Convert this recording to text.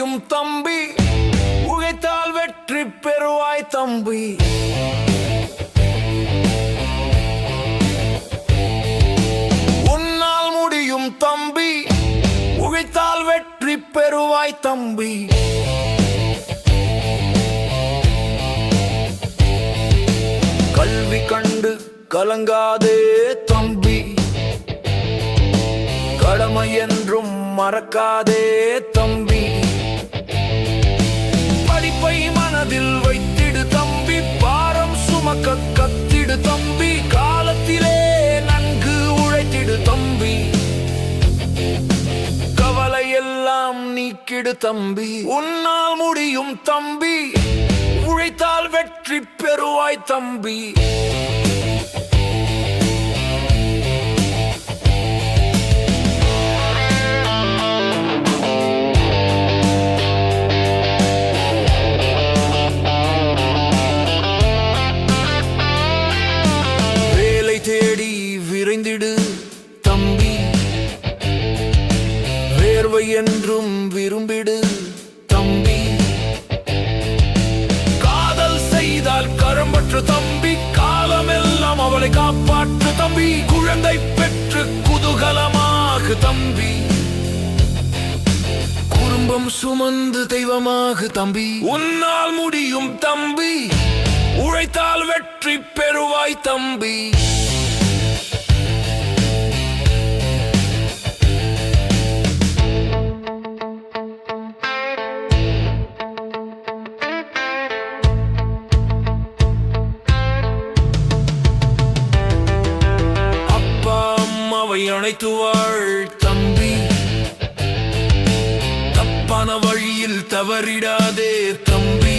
முடியும் தம்பி, உழைத்தால் வெற்றி பெறுவாய் தம்பி. உன்னால் முடியும் தம்பி, உழைத்தால் வெற்றி பெறுவாய் தம்பி. கல்வி கண்டு கலங்காதே தம்பி, கடமை என்றும் மறக்காதே தம்பி. படிப்பை மனதில் வைத்திடு தம்பி, பாரம் சுமக்க கத்திடு தம்பி. காலத்திலே நன்கு உழைத்திடு தம்பி, கவலை எல்லாம் நீக்கிடு தம்பி. உன்னால் முடியும் தம்பி, உழைத்தால் வெற்றி பெறுவாய் தம்பி. தேடி விரைந்திடு தம்பி, வேர்வை என்றும் விரும்பிடு தம்பி. காதல் செய்தால் கரம்பற்று தம்பி, காலமெல்லாம் அவளை காப்பாற்று தம்பி. குழந்தை பெற்று குதூகலமாக தம்பி, குடும்பம் சுமந்து தெய்வமாக தம்பி. உன்னால் முடியும் தம்பி, உழைத்தால் வெற்றி பெறுவாய் தம்பி. அணைத்துவாள் தம்பி, தப்பான வழியில் தவறிடாதே தம்பி.